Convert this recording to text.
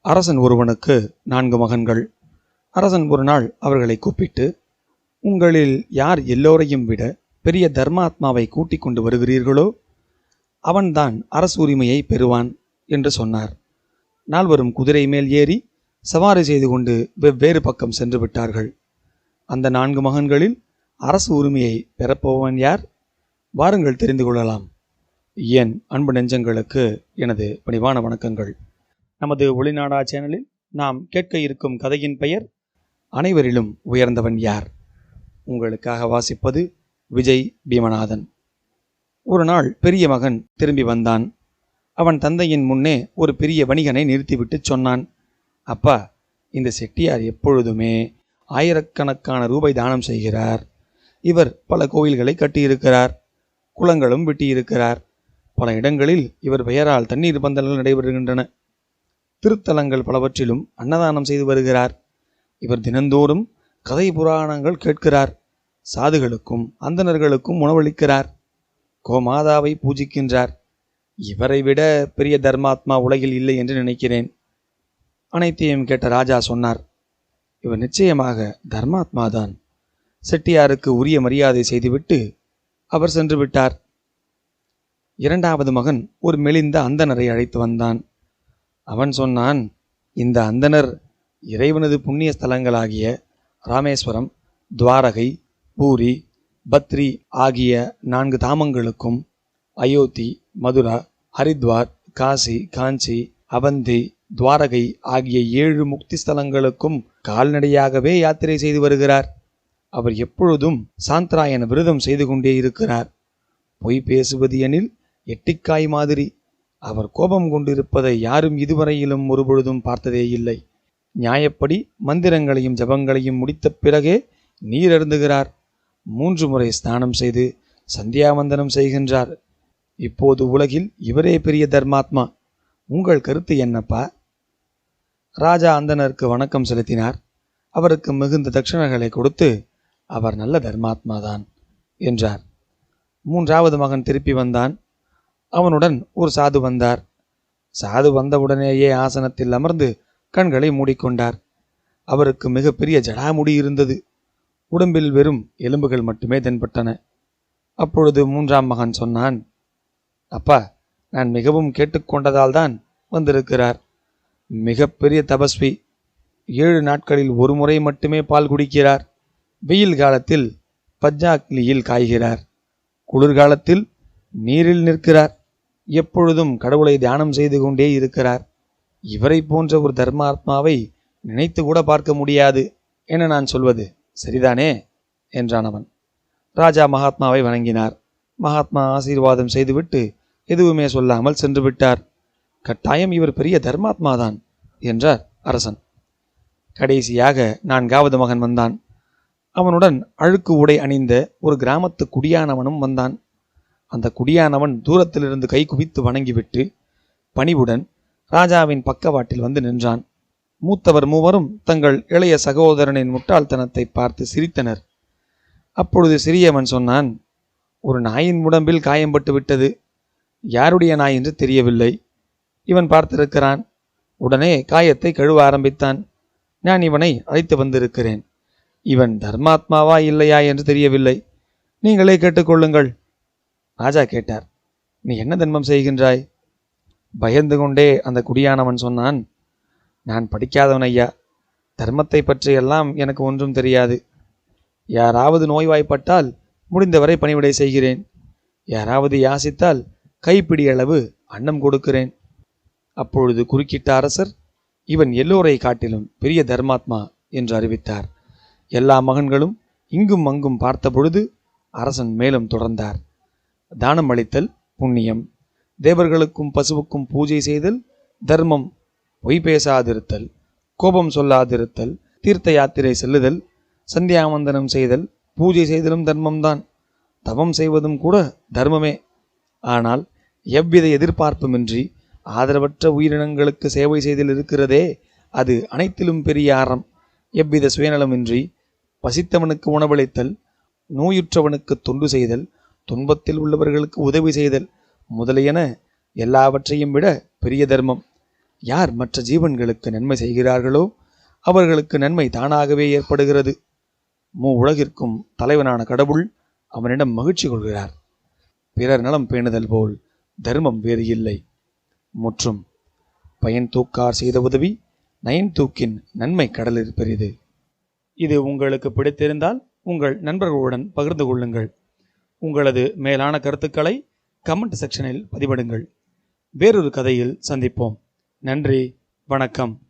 அரசன் ஒருவனுக்கு 4 மகன்கள். அரசன் ஒரு நாள் அவர்களை கூப்பிட்டு, உங்களில் யார் எல்லோரையும் விட பெரிய தர்மாத்மாவை கூட்டிக் கொண்டு வருகிறீர்களோ அவன்தான் அரசு உரிமையை பெறுவான் என்று சொன்னார். நால்வரும் குதிரை மேல் ஏறி சவாரி செய்து கொண்டு வெவ்வேறு பக்கம் சென்று விட்டார்கள். அந்த 4 மகன்களில் அரசு உரிமையை பெறப்போவன் யார்? வாருங்கள் தெரிந்து கொள்ளலாம். என் அன்பு நெஞ்சங்களுக்கு எனது பணிவான வணக்கங்கள். நமது ஒளிநாடா சேனலில் நாம் கேட்க இருக்கும் கதையின் பெயர் அனைவரிலும் உயர்ந்தவன் யார்? உங்களுக்காக வாசிப்பது விஜய் பீமநாதன். ஒரு நாள் பெரிய மகன் திரும்பி வந்தான். அவன் தந்தையின் முன்னே ஒரு பெரிய வணிகனை நிறுத்திவிட்டு சொன்னான், அப்பா, இந்த செட்டியார் எப்பொழுதுமே ஆயிரக்கணக்கான ரூபாய் தானம் செய்கிறார். இவர் பல கோயில்களை கட்டியிருக்கிறார், குளங்களும் வெட்டியிருக்கிறார். பல இடங்களில் இவர் பெயரால் தண்ணீர் பந்தல்கள் நடைபெறுகின்றன. திருத்தலங்கள் பலவற்றிலும் அன்னதானம் செய்து வருகிறார். இவர் தினந்தோறும் கதை புராணங்கள் கேட்கிறார். சாதுகளுக்கும் அந்தணர்களுக்கும் உணவளிக்கிறார். கோமாதாவை பூஜிக்கின்றார். இவரை விட பெரிய தர்மாத்மா உலகில் இல்லை என்று நினைக்கிறேன். அனைத்தையும் கேட்ட ராஜா சொன்னார், இவர் நிச்சயமாக தர்மாத்மாதான். செட்டியாருக்கு உரிய மரியாதை செய்துவிட்டு அவர் சென்று விட்டார். 2வது மகன் ஒரு மெலிந்த அந்தணரை அழைத்து வந்தான். அவன் சொன்னான், இந்த அந்தணர் இறைவனது புண்ணிய ஸ்தலங்களாகிய ராமேஸ்வரம், துவாரகை, பூரி, பத்ரி ஆகிய 4 தாமங்களுக்கும், அயோத்தி, மதுரா, ஹரித்வார், காசி, காஞ்சி, அவந்தி, துவாரகை ஆகிய 7 முக்தி ஸ்தலங்களுக்கும் கால்நடையாகவே யாத்திரை செய்து வருகிறார். அவர் எப்பொழுதும் சாந்திராயன விரதம் செய்து கொண்டே இருக்கிறார். பொய் பேசுவது எனில் எட்டிக்காய் மாதிரி. அவர் கோபம் கொண்டிருப்பதை யாரும் இதுவரையிலும் ஒருபொழுதும் பார்த்ததே இல்லை. நியாயப்படி மந்திரங்களையும் ஜபங்களையும் முடித்த பிறகே நீர் அருந்துகிறார். 3 முறை ஸ்நானம் செய்து சந்தியாவந்தனம் செய்கின்றார். இப்போது உலகில் இவரே பெரிய தர்மாத்மா. உங்கள் கருத்து என்னப்பா? ராஜா அந்தணருக்கு வணக்கம் செலுத்தினார். அவருக்கு மிகுந்த தட்சிணங்களை கொடுத்து, அவர் நல்ல தர்மாத்மாதான் என்றார். 3வது மகன் திருப்பி வந்தான். அவனுடன் ஒரு சாது வந்தார். சாது வந்தவுடனேயே ஆசனத்தில் அமர்ந்து கண்களை மூடிக்கொண்டார். அவருக்கு மிகப்பெரிய ஜடாமுடி இருந்தது. உடம்பில் வெறும் எலும்புகள் மட்டுமே தென்பட்டன. அப்பொழுது 3ஆம் மகன் சொன்னான், அப்பா, நான் மிகவும் கேட்டுக்கொண்டதால் தான் வந்திருக்கிறார். மிகப்பெரிய தபஸ்வி. 7 நாட்களில் ஒரு முறை மட்டுமே பால் குடிக்கிறார். வெயில் காலத்தில் பஜ்ஜாக்லியில் காய்கிறார். குளிர்காலத்தில் நீரில் நிற்கிறார். எப்பொழுதும் கடவுளை தியானம் செய்து கொண்டே இருக்கிறார். இவரை போன்ற ஒரு தர்மாத்மாவை நினைத்து கூட பார்க்க முடியாது என நான் சொல்வது சரிதானே என்றான் அவன். ராஜா மகாத்மாவை வணங்கினார். மகாத்மா ஆசீர்வாதம் செய்துவிட்டு எதுவுமே சொல்லாமல் சென்று விட்டார். கட்டாயம் இவர் பெரிய தர்மாத்மாதான் என்றார் அரசன். கடைசியாக 4வது மகன் வந்தான். அவனுடன் அழுக்கு உடை அணிந்த ஒரு கிராமத்து குடியானவனும் வந்தான். அந்த குடியானவன் தூரத்திலிருந்து கை குவித்து வணங்கிவிட்டு பணிவுடன் ராஜாவின் பக்கவாட்டில் வந்து நின்றான். மூத்தவர் மூவரும் தங்கள் இளைய சகோதரனின் முட்டாள்தனத்தை பார்த்து சிரித்தனர். அப்பொழுது சிறியவன் சொன்னான், ஒரு நாயின் உடம்பில் காயம்பட்டு விட்டது. யாருடைய நாய் என்று தெரியவில்லை. இவன் பார்த்திருக்கிறான். உடனே காயத்தை கழுவ ஆரம்பித்தான். நான் இவனை அழைத்து வந்திருக்கிறேன். இவன் தர்மாத்மாவா இல்லையா என்று தெரியவில்லை. நீங்களே கேட்டுக்கொள்ளுங்கள். ராஜா கேட்டார், நீ என்ன தர்மம் செய்கின்றாய்? பயந்து கொண்டே அந்த குடியானவன் சொன்னான், நான் படிக்காதவன் ஐயா. தர்மத்தை பற்றியெல்லாம் எனக்கு ஒன்றும் தெரியாது. யாராவது நோய்வாய்ப்பட்டால் முடிந்தவரை பணிவிடை செய்கிறேன். யாராவது யாசித்தால் கைப்பிடி அளவு அன்னம் கொடுக்கிறேன். அப்பொழுது குறுக்கிட்ட அரசர், இவன் எல்லோரை காட்டிலும் பெரிய தர்மாத்மா என்று அறிவித்தார். எல்லா மகன்களும் இங்கும் அங்கும் பார்த்த பொழுது அரசன் மேலும் தொடர்ந்தார். தானம் அளித்தல் புண்ணியம், தேவர்களுக்கும் பசுவுக்கும் பூஜை செய்தல் தர்மம், பொய் பேசாதிருத்தல், கோபம் சொல்லாதிருத்தல், தீர்த்த யாத்திரை செல்லுதல், சந்தியாவந்தனம் செய்தல், பூஜை செய்தலும் தர்மம்தான். தவம் செய்வதும் கூட தர்மமே. ஆனால் எவ்வித எதிர்பார்ப்புமின்றி ஆதரவற்ற உயிரினங்களுக்கு சேவை செய்தல் இருக்கிறதே, அது அனைத்திலும் பெரிய அறம். எவ்வித சுயநலமின்றி பசித்தவனுக்கு உணவளித்தல், நோயுற்றவனுக்கு தொண்டு செய்தல், துன்பத்தில் உள்ளவர்களுக்கு உதவி செய்தல் முதலியன எல்லாவற்றையும் விட பெரிய தர்மம். யார் மற்ற ஜீவன்களுக்கு நன்மை செய்கிறார்களோ அவர்களுக்கு நன்மை தானாகவே ஏற்படுகிறது. உலகிற்கும் தலைவனான கடவுள் அவனிடம் மகிழ்ச்சி கொள்கிறார். பிறர் நலம் பேணுதல் போல் தர்மம் வேறு இல்லை. முற்றும். பயன் தூக்கார் செய்த உதவி நயன் தூக்கின் நன்மை கடலில் பெரிது. இது உங்களுக்கு பிடித்திருந்தால் உங்கள் நண்பர்களுடன் பகிர்ந்து கொள்ளுங்கள். உங்களது மேலான கருத்துக்களை கமெண்ட் செக்ஷனில் பதிவிடுங்கள். வேறொரு கதையில் சந்திப்போம். நன்றி, வணக்கம்.